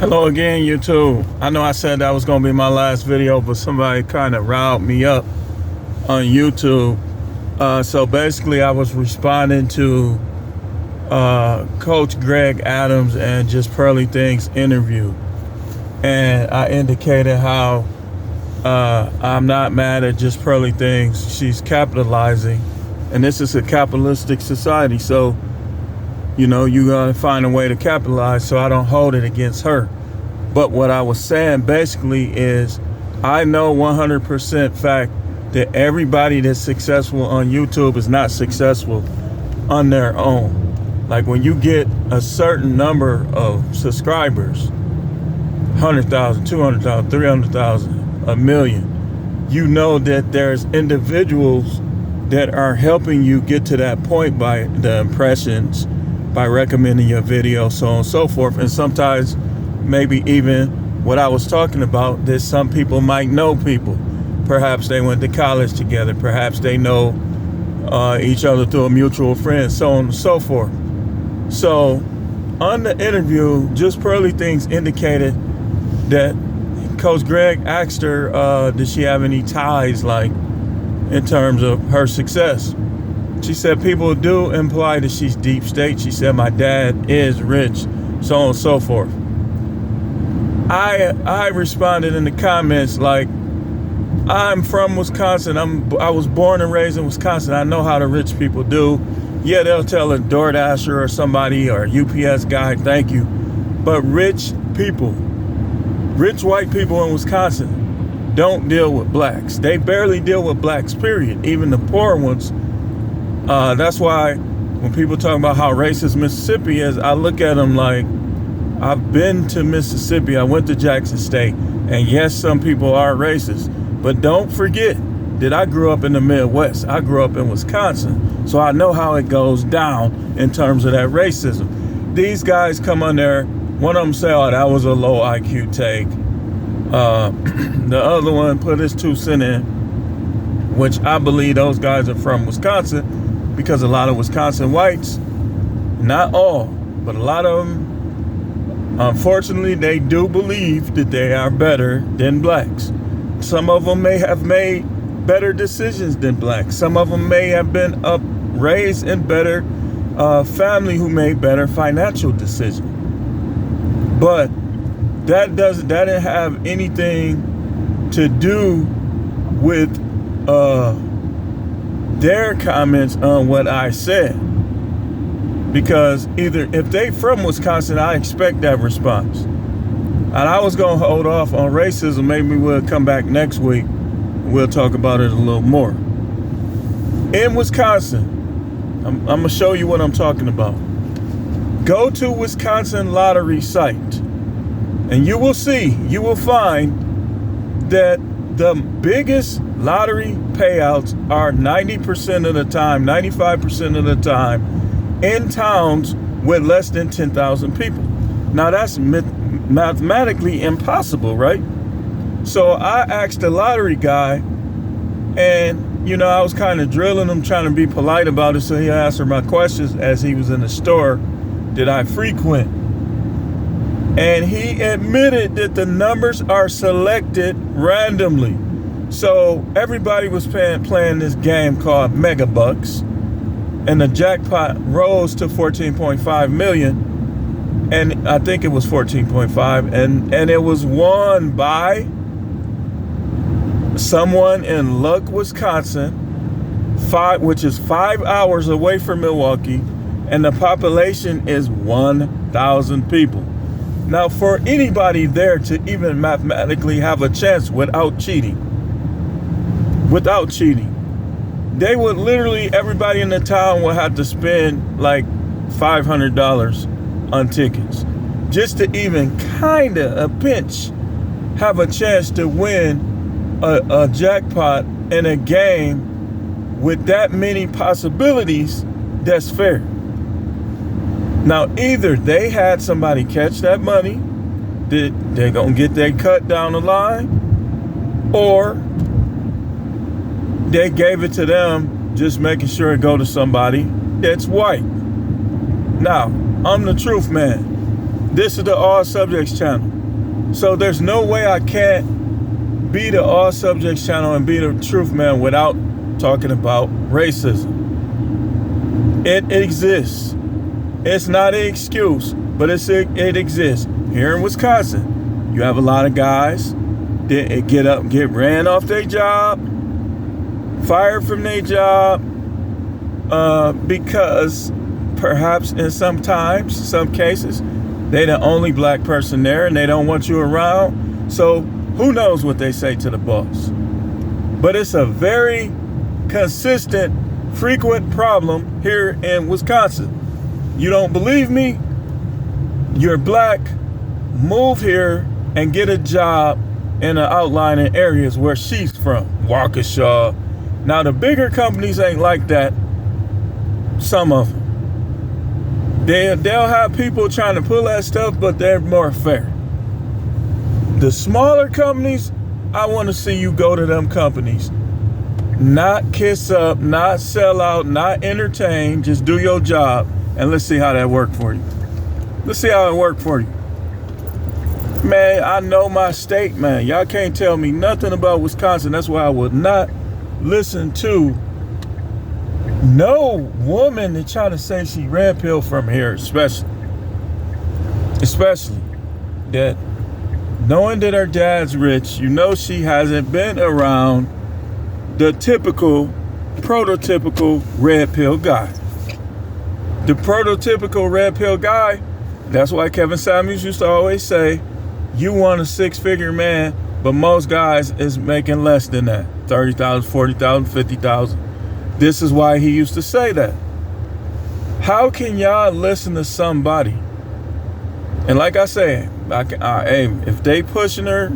Hello again, YouTube. I know I said that was going to be my last video, but somebody kind of riled me up on YouTube. So basically, I was responding to Coach Greg Adams and Just Pearly Things interview. And I indicated how I'm not mad at Just Pearly Things. She's capitalizing. And this is a capitalistic society. So, you know, you gotta find a way to capitalize, so I don't hold it against her. But what I was saying basically is, I know 100% fact that everybody that's successful on YouTube is not successful on their own. Like when you get a certain number of subscribers, 100,000, 200,000, 300,000, a million, you know that there's individuals that are helping you get to that point by the impressions, by recommending your video, so on and so forth. And sometimes maybe even what I was talking about, that some people might know people. Perhaps they went to college together. Perhaps they know each other through a mutual friend, so on and so forth. So on the interview, Just Pearly Things indicated that Coach Greg asked her, did she have any ties, like in terms of her success? She said people do imply that she's deep state. She said my dad is rich, so on and so forth. I responded in the comments like, I'm from Wisconsin. I was born and raised in Wisconsin. I know how the rich people do. Yeah, they'll tell a DoorDasher or somebody or a UPS guy, thank you. But rich people, rich white people in Wisconsin don't deal with blacks. They barely deal with blacks, period. Even the poor ones. That's why when people talk about how racist Mississippi is, I look at them like, I've been to Mississippi. I went to Jackson State. And yes, some people are racist. But don't forget that I grew up in the Midwest. I grew up in Wisconsin. So I know how it goes down in terms of that racism. These guys come on there. One of them say, oh, that was a low IQ take. The other one put his 2 cents in, which I believe those guys are from Wisconsin, because a lot of Wisconsin whites, not all, but a lot of them, unfortunately, they do believe that they are better than blacks. Some of them may have made better decisions than blacks. Some of them may have been raised in better family who made better financial decisions. But that didn't have anything to do with their comments on what I said. Because either if they from Wisconsin, I expect that response. And I was gonna hold off on racism. Maybe we'll come back next week. We'll talk about it a little more. In Wisconsin, I'm gonna show you what I'm talking about. Go to Wisconsin lottery site and you will find that the biggest lottery payouts are 90% of the time, 95% of the time in towns with less than 10,000 people. Now that's mathematically impossible, right? So I asked the lottery guy, and you know, I was kind of drilling him, trying to be polite about it so he answered my questions as he was in the store that I frequent. And he admitted that the numbers are selected randomly. So everybody was playing this game called Mega Bucks, and the jackpot rose to 14.5 million. And I think it was 14.5, and it was won by someone in Luck, Wisconsin, which is 5 hours away from Milwaukee, and the population is 1,000 people. Now, for anybody there to even mathematically have a chance without cheating, they would literally, everybody in the town would have to spend like $500 on tickets just to even kind of a pinch have a chance to win a jackpot in a game with that many possibilities that's fair. Now, either they had somebody catch that money, they're gonna get their cut down the line, or they gave it to them, just making sure it go to somebody that's white. Now, I'm the truth man. This is the All Subjects channel. So there's no way I can't be the All Subjects channel and be the Truth Man without talking about racism. It exists. It's not an excuse, but it exists. Here in Wisconsin, you have a lot of guys that get ran off their job, fired from their job, because perhaps in some cases, they the only black person there and they don't want you around. So who knows what they say to the boss? But it's a very consistent, frequent problem here in Wisconsin. You don't believe me? You're black, move here and get a job in the outlying areas where she's from, Waukesha. Now the bigger companies ain't like that. Some of them. They'll have people trying to pull that stuff, but they're more fair. The smaller companies, I want to see you go to them companies. Not kiss up, not sell out, not entertain, just do your job, and let's see how that worked for you. Let's see how it worked for you. Man, I know my state, man. Y'all can't tell me nothing about Wisconsin. That's why I would not listen to no woman that trying to say she red pill from here, especially that knowing that her dad's rich, you know she hasn't been around the prototypical red pill guy. The prototypical red pill guy, that's why Kevin Samuels used to always say, you want a six-figure man, but most guys is making less than that. 30,000, 40,000, 50,000. This is why he used to say that. How can y'all listen to somebody? And like I say, hey, if they pushing her,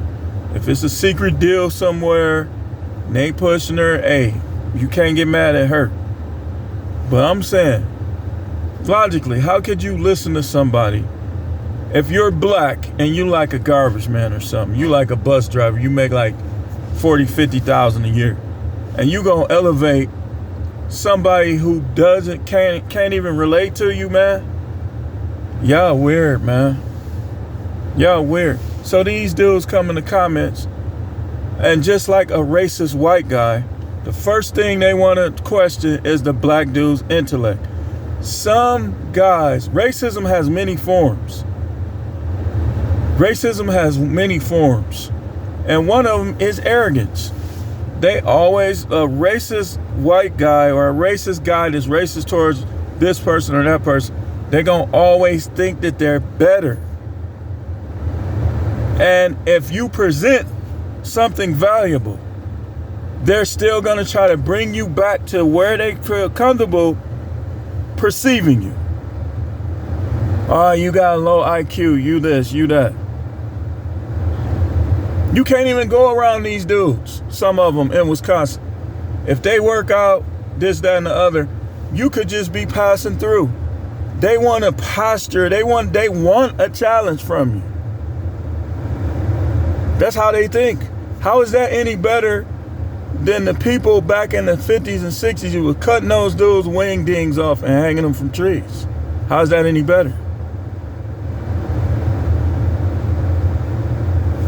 if it's a secret deal somewhere, and they pushing her, hey, you can't get mad at her. But I'm saying, logically, how could you listen to somebody if you're black and you like a garbage man or something, you like a bus driver, you make like 40, 50,000 a year, and you gonna elevate somebody who can't even relate to you, man? Y'all weird, man. Y'all weird. So these dudes come in the comments, and just like a racist white guy, the first thing they want to question is the black dude's intellect. Some guys, racism has many forms. Racism has many forms. And one of them is arrogance. They always, a racist white guy or a racist guy that's racist towards this person or that person, they're going to always think that they're better. And if you present something valuable, they're still going to try to bring you back to where they feel comfortable perceiving you. Oh, you got a low IQ, you this, you that. You can't even go around these dudes, some of them in Wisconsin. If they work out, this, that, and the other, you could just be passing through. They want a posture, they want a challenge from you. That's how they think. How is that any better than the people back in the 50s and 60s who were cutting those dudes' wing dings off and hanging them from trees? How is that any better?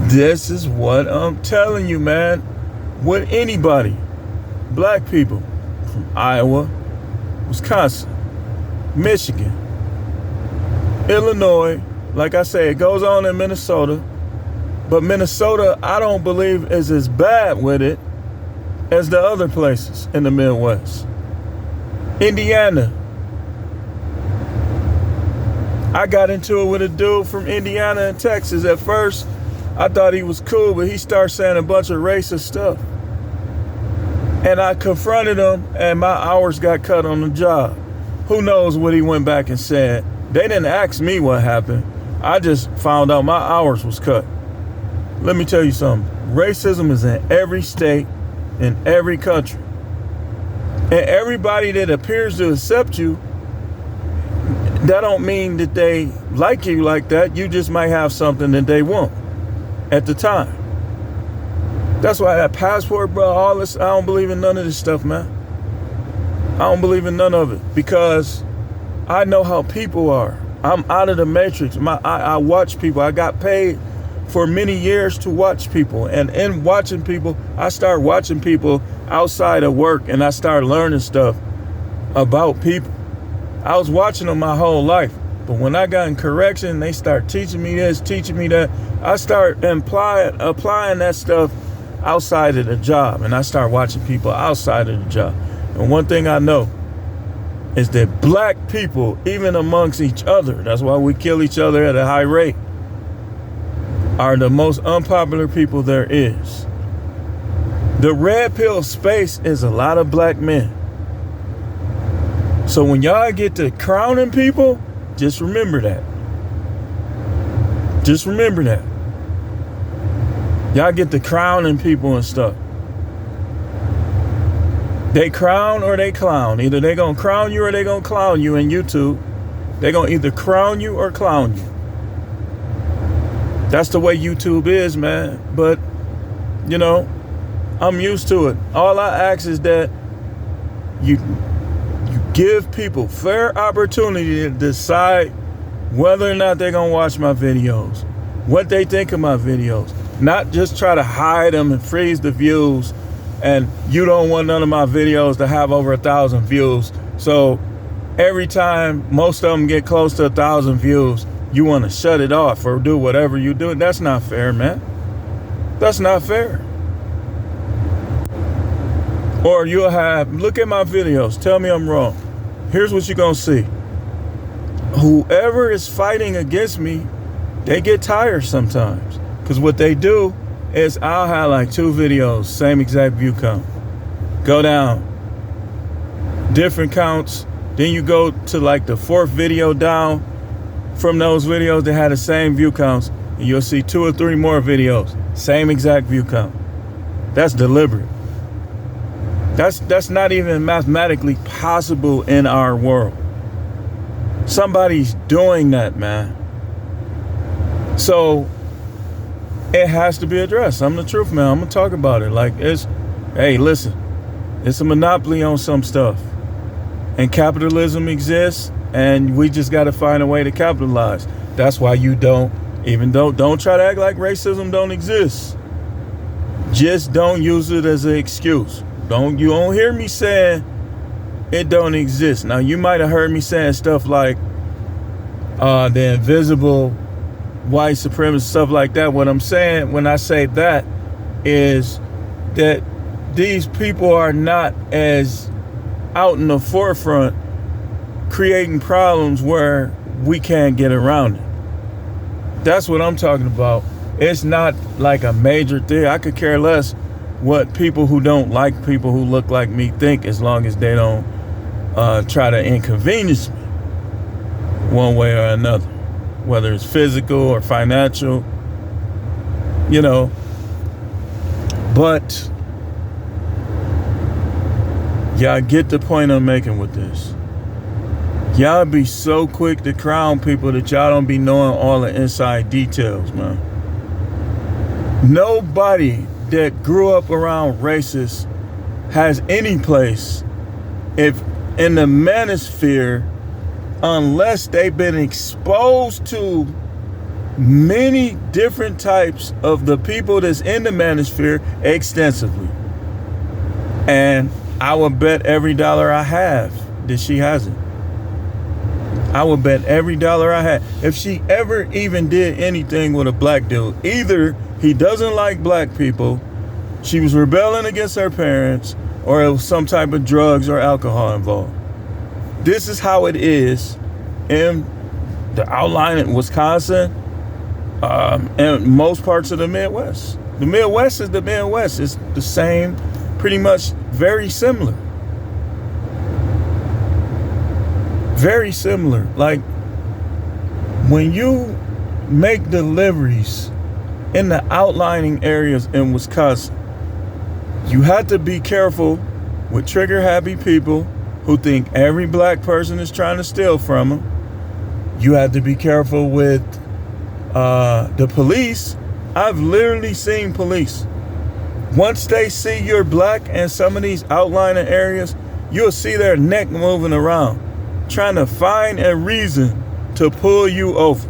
This is what I'm telling you, man. With anybody, black people from Iowa, Wisconsin, Michigan, Illinois, like I say, it goes on in Minnesota, but Minnesota, I don't believe is as bad with it as the other places in the Midwest. Indiana. I got into it with a dude from Indiana and Texas. At first, I thought he was cool, but he started saying a bunch of racist stuff. And I confronted him, and my hours got cut on the job. Who knows what he went back and said. They didn't ask me what happened. I just found out my hours was cut. Let me tell you something. Racism is in every state, in every country. And everybody that appears to accept you, that don't mean that they like you like that. You just might have something that they want at the time. That's why that passport, bro, all this, I don't believe in none of this stuff, man. I don't believe in none of it because I know how people are. I'm out of the matrix. I watch people. I got paid for many years to watch people. And in watching people, I started watching people outside of work, and I started learning stuff about people. I was watching them my whole life. But when I got in correction, they start teaching me this, teaching me that. I start applying that stuff outside of the job. And I start watching people outside of the job. And one thing I know is that black people, even amongst each other, that's why we kill each other at a high rate, are the most unpopular people there is. The red pill space is a lot of black men. So when y'all get to crowning people, just remember that. Just remember that. Y'all get to crowning people and stuff. They crown or they clown. Either they gonna crown you or they gonna clown you in YouTube. They gonna either crown you or clown you. That's the way YouTube is, man. But, you know, I'm used to it. All I ask is that you give people fair opportunity to decide whether or not they're gonna watch my videos, what they think of my videos. Not just try to hide them and freeze the views. And you don't want none of my videos to have over 1,000 views. So every time most of them get close to 1,000 views, you want to shut it off or do whatever you do. That's not fair, man. That's not fair. Or you'll have, look at my videos, tell me I'm wrong. Here's what you're going to see. Whoever is fighting against me, they get tired sometimes. Because what they do is I'll have like 2 videos, same exact view count. Go down, different counts. Then you go to like the 4th video down from those videos that had the same view counts. And you'll see 2 or 3 more videos, same exact view count. That's deliberate. That's not even mathematically possible in our world. Somebody's doing that, man. So it has to be addressed. I'm the truth, man. I'm gonna talk about it. Like, hey, listen, it's a monopoly on some stuff, and capitalism exists, and we just got to find a way to capitalize. That's why you don't try to act like racism don't exist. Just don't use it as an excuse. You don't hear me saying it don't exist. Now, you might have heard me saying stuff like the invisible white supremacist, stuff like that. What I'm saying when I say that is that these people are not as out in the forefront creating problems where we can't get around it. That's what I'm talking about. It's not like a major thing. I could care less what people who don't like people who look like me think, as long as they don't try to inconvenience me one way or another, whether it's physical or financial, you know. But y'all get the point I'm making with this. Y'all be so quick to crown people that y'all don't be knowing all the inside details, man. Nobody that grew up around racists has any place if in the manosphere unless they've been exposed to many different types of the people that's in the manosphere extensively. And I would bet every dollar I have that she hasn't. I would bet every dollar I had. If she ever even did anything with a black dude, either he doesn't like black people, she was rebelling against her parents, or it was some type of drugs or alcohol involved. This is how it is in the outline in Wisconsin and most parts of the Midwest. The Midwest is the Midwest. It's the same, pretty much very similar. Very similar. Like, when you make deliveries in the outlining areas in Wisconsin, you have to be careful with trigger happy people who think every black person is trying to steal from them. You have to be careful with the police. I've literally seen police. Once they see you're black in some of these outlining areas, you'll see their neck moving around, trying to find a reason to pull you over.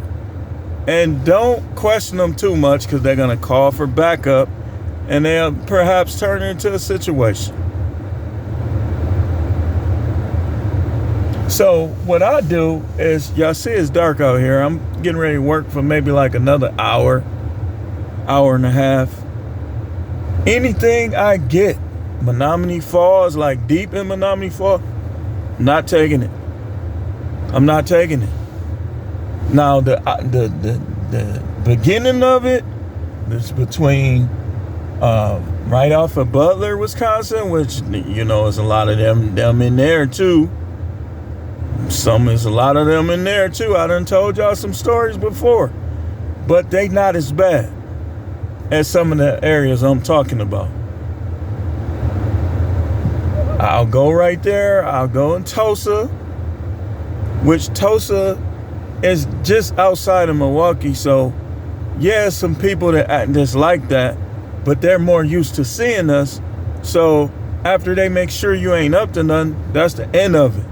And don't question them too much, because they're going to call for backup and they'll perhaps turn it into a situation. So what I do is, y'all see it's dark out here. I'm getting ready to work for maybe like another hour and a half. Anything I get, Menomonee Falls, like deep in Menomonee Falls, not taking it. I'm not taking it. Now the beginning of it is between right off of Butler, Wisconsin, which, you know, is a lot of them in there too. Is a lot of them in there too. I done told y'all some stories before, but they not as bad as some of the areas I'm talking about. I'll go right there. I'll go in Tulsa, which Tulsa is just outside of Milwaukee. So yeah, some people that act just like that, but they're more used to seeing us. So after they make sure you ain't up to nothing, that's the end of it.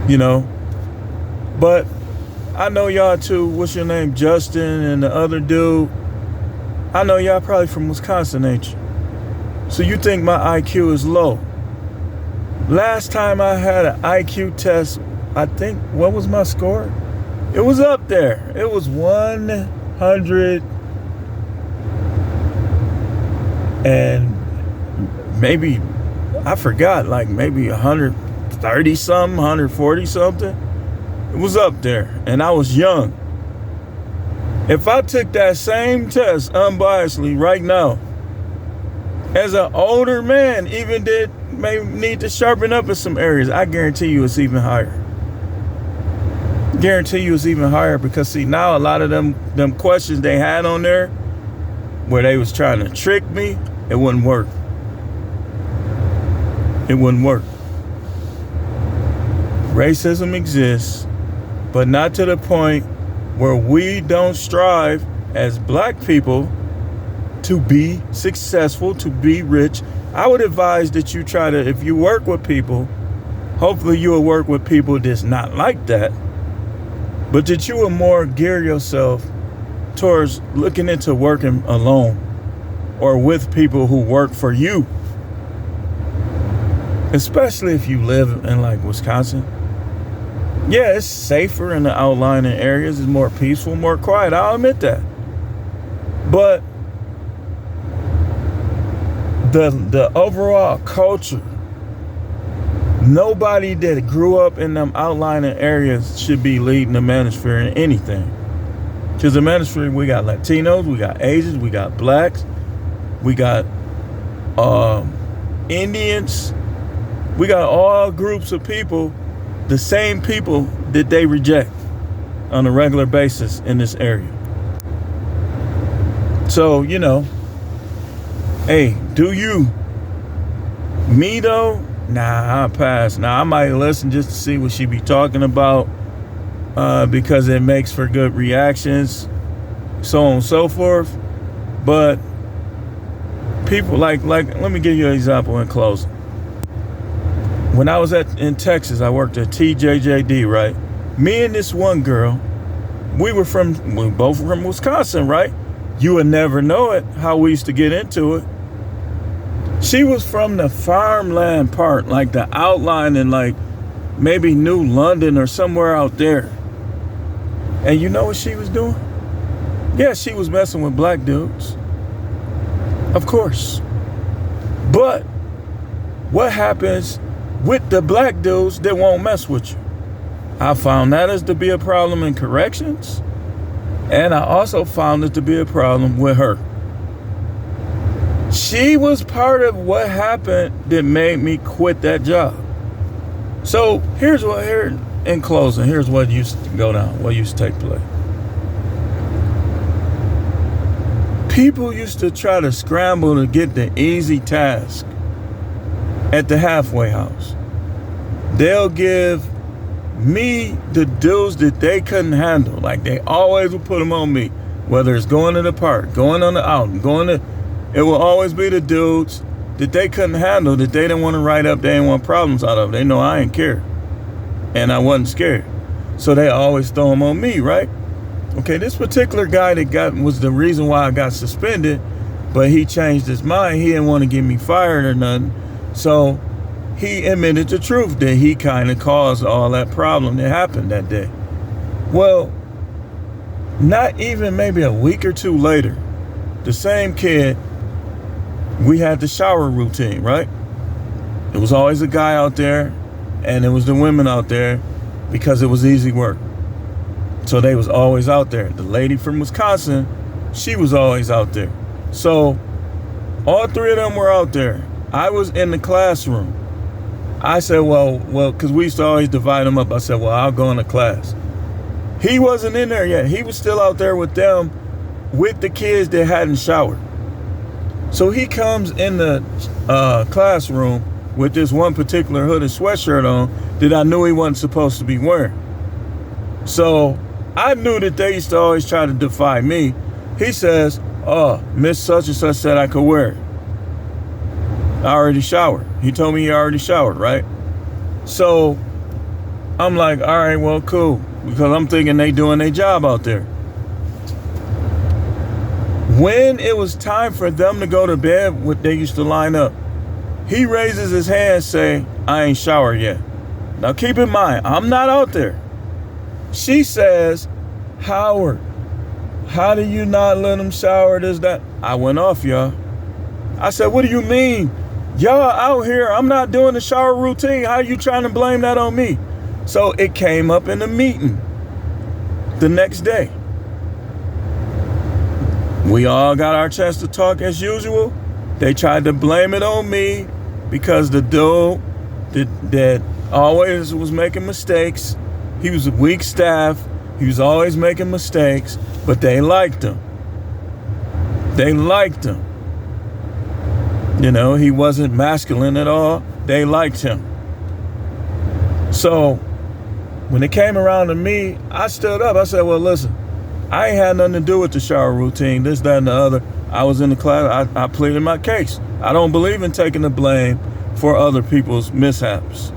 You know, but I know y'all too. What's your name? Justin and the other dude. I know y'all probably from Wisconsin, ain't you? So you think my IQ is low. Last time I had an IQ test, I think, what was my score? It was up there. It was 100 and maybe, I forgot, like maybe 130 something, 140 something. It was up there, and I was young. If I took that same test unbiasedly right now, as an older man, even may need to sharpen up in some areas, I guarantee you it's even higher. Guarantee you it's even higher, because see, now a lot of them questions they had on there where they was trying to trick me, it wouldn't work. It wouldn't work. Racism exists, but not to the point where we don't strive as black people to be successful, to be rich. I would advise that you try to, if you work with people, hopefully you will work with people that's not like that, but that you will more gear yourself towards looking into working alone or with people who work for you. Especially if you live in like Wisconsin. Yeah, it's safer in the outlying areas. It's more peaceful, more quiet. I'll admit that. But the overall culture, nobody that grew up in them outlying areas should be leading the manosphere in anything. Because the manosphere, we got Latinos, we got Asians, we got blacks, we got Indians, we got all groups of people, the same people that they reject on a regular basis in this area. So, you know, hey, do you? Me though? Nah, I'll pass. Now I might listen just to see what she be talking about, because it makes for good reactions, so on and so forth. But people like let me give you an example in closing. When I was in Texas, I worked at TJJD, right? Me and this one girl, we both from Wisconsin, right? You would never know it, how we used to get into it. She was from the farmland part, like the outline in like maybe New London or somewhere out there. And you know what she was doing? Yeah, she was messing with black dudes. Of course. But what happens with the black dudes that won't mess with you? I found that as to be a problem in corrections. And I also found it to be a problem with her. She was part of what happened that made me quit that job. So here in closing, here's what used to go down, what used to take place. People used to try to scramble to get the easy task at the halfway house. They'll give me the dudes that they couldn't handle. Like they always would put them on me, whether it's going to the park, going on the outing, it will always be the dudes that they couldn't handle, that they didn't want to write up, they didn't want problems out of. They know I ain't care. and I wasn't scared. So they always throw them on me, right? Okay, this particular guy that was the reason why I got suspended, but he changed his mind. He didn't want to get me fired or nothing. So he admitted the truth that he kind of caused all that problem that happened that day. Well, not even maybe a week or two later, the same kid, we had the shower routine, right? It was always a guy out there, and it was the women out there because it was easy work. So they was always out there. The lady from Wisconsin, she was always out there. So all three of them were out there. I was in the classroom. I said, well, because we used to always divide them up. I said, well, I'll go into class. He wasn't in there yet. He was still out there with them, with the kids that hadn't showered. So he comes in the classroom with this one particular hooded sweatshirt on that I knew he wasn't supposed to be wearing. So I knew that they used to always try to defy me. He says, oh, Miss such and such said I could wear it. I already showered. He told me he already showered, right? So I'm like, all right, well, cool. Because I'm thinking they doing their job out there. When it was time for them to go to bed, they used to line up. He raises his hand and say, I ain't showered yet. Now keep in mind, I'm not out there. She says, Howard, how do you not let him shower this, that? I went off, y'all. I said, what do you mean? Y'all out here, I'm not doing the shower routine. How are you trying to blame that on me? So it came up in the meeting the next day. We all got our chance to talk as usual. They tried to blame it on me because the dude that always was making mistakes, he was a weak staff. He was always making mistakes, but they liked him. They liked him. You know, he wasn't masculine at all. They liked him. So when it came around to me, I stood up. I said, well, listen, I ain't had nothing to do with the shower routine, this, that, and the other. I was in the class. I pleaded my case. I don't believe in taking the blame for other people's mishaps.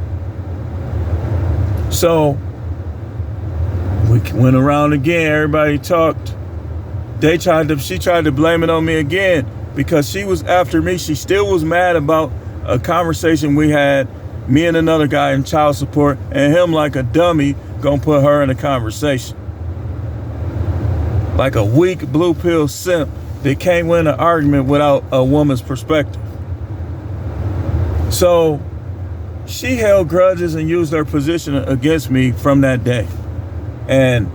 So we went around again. Everybody talked. She tried to blame it on me again because she was after me. She still was mad about a conversation we had, me and another guy in child support, and him like a dummy gonna put her in a conversation. Like a weak blue pill simp that can't win an argument without a woman's perspective. So she held grudges and used her position against me from that day. And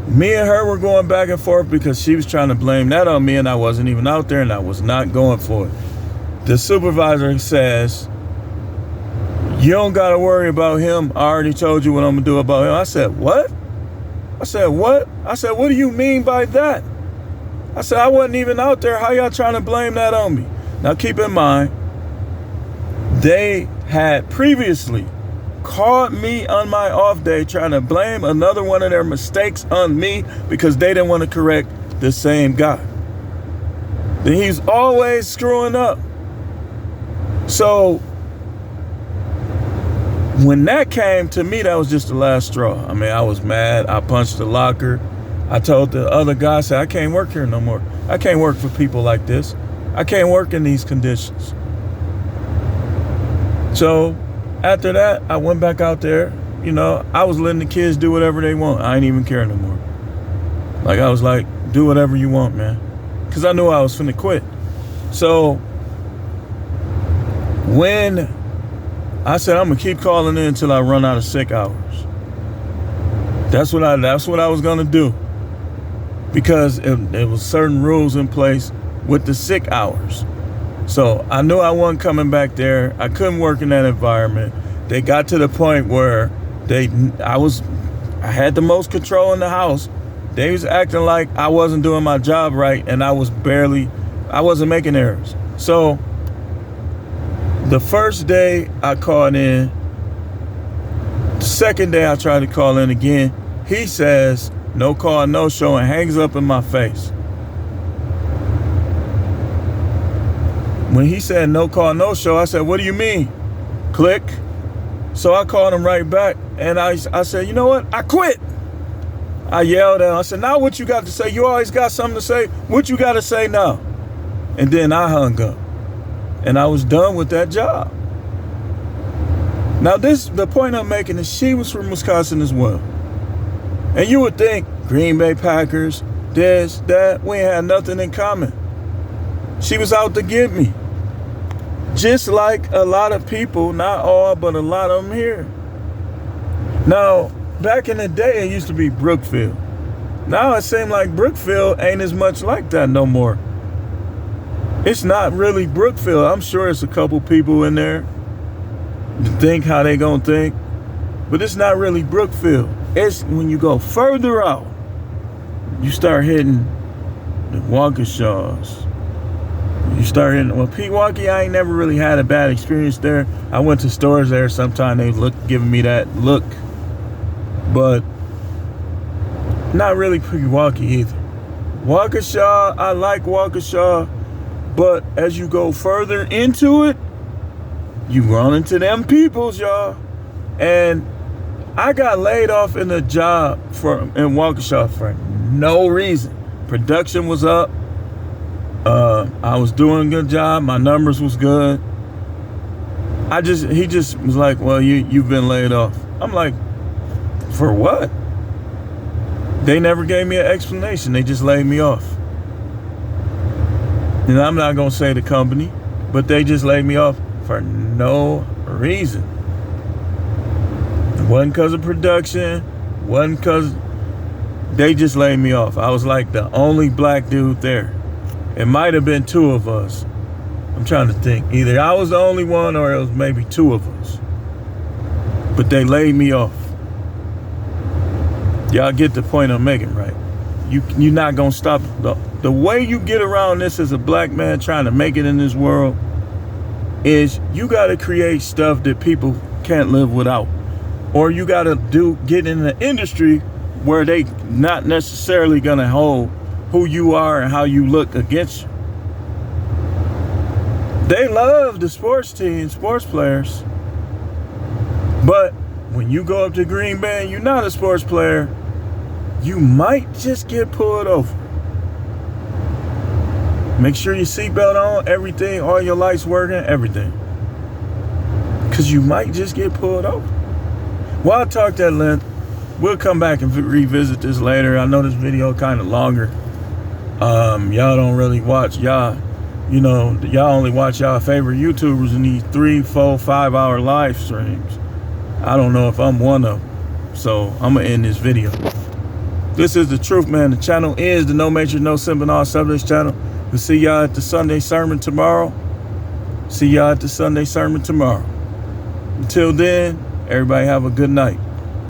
me and her were going back and forth because she was trying to blame that on me, and I wasn't even out there, and I was not going for it. The supervisor says, you don't got to worry about him. I already told you what I'm going to do about him. I said, what? I said, what? I said, what do you mean by that? I said, I wasn't even out there. How y'all trying to blame that on me? Now, keep in mind, they had previously caught me on my off day trying to blame another one of their mistakes on me because they didn't want to correct the same guy. Then he's always screwing up. So when that came to me, that was just the last straw. I mean, I was mad. I punched the locker. I told the other guy, I said, I can't work here no more. I can't work for people like this. I can't work in these conditions. So after that, I went back out there. You know, I was letting the kids do whatever they want. I ain't even care no more. Like, I was like, do whatever you want, man. Because I knew I was finna quit. So when I said, I'm gonna keep calling in until I run out of sick hours. That's what I was gonna do. Because there was certain rules in place with the sick hours. So I knew I wasn't coming back there. I couldn't work in that environment. They got to the point where I had the most control in the house. They was acting like I wasn't doing my job right, and I wasn't making errors. So the first day I called in, the second day I tried to call in again, he says, no call, no show, and hangs up in my face. When he said no call, no show, I said, what do you mean? Click. So I called him right back, and I said, you know what? I quit. I yelled at him. I said, now what you got to say? You always got something to say. What you got to say now? And then I hung up, and I was done with that job. Now the point I'm making is she was from Wisconsin as well. And you would think Green Bay Packers, this, that, we ain't had nothing in common. She was out to get me. Just like a lot of people, not all, but a lot of them here. Now, back in the day, it used to be Brookfield. Now it seems like Brookfield ain't as much like that no more. It's not really Brookfield. I'm sure it's a couple people in there to think how they gonna think, but it's not really Brookfield. It's when you go further out, you start hitting the Waukeshas. You start hitting, well, Pewaukee, I ain't never really had a bad experience there. I went to stores there sometime, they giving me that look, but not really Pewaukee either. Waukesha, I like Waukesha, but as you go further into it, you run into them peoples, y'all. And I got laid off in a job in Waukesha for no reason. Production was up. I was doing a good job. My numbers was good. He just was like, well, you've been laid off. I'm like, for what? They never gave me an explanation. They just laid me off. And I'm not going to say the company, but they just laid me off for no reason. It wasn't because of production. Wasn't because they just laid me off. I was like the only black dude there. It might have been two of us. I'm trying to think. Either I was the only one or it was maybe two of us. But they laid me off. Y'all get the point I'm making, right? You're not going to stop. The way you get around this as a black man trying to make it in this world is you got to create stuff that people can't live without. Or you got to get in the industry where they not necessarily going to hold who you are and how you look against you. They love the sports team, sports players. But when you go up to Green Bay and you're not a sports player, you might just get pulled over. Make sure your seatbelt on, everything, all your lights working, everything. Because you might just get pulled over. Well, I talked at length. We'll come back and revisit this later. I know this video kind of longer. Y'all don't really watch. Y'all only watch y'all favorite YouTubers in these 3, 4, 5 hour live streams. I don't know if I'm one of them. So I'm going to end this video. This is The Truth, man. The channel is the No Major, No Simple, All Subjects channel. We'll see y'all at the Sunday sermon tomorrow. Until then, everybody have a good night.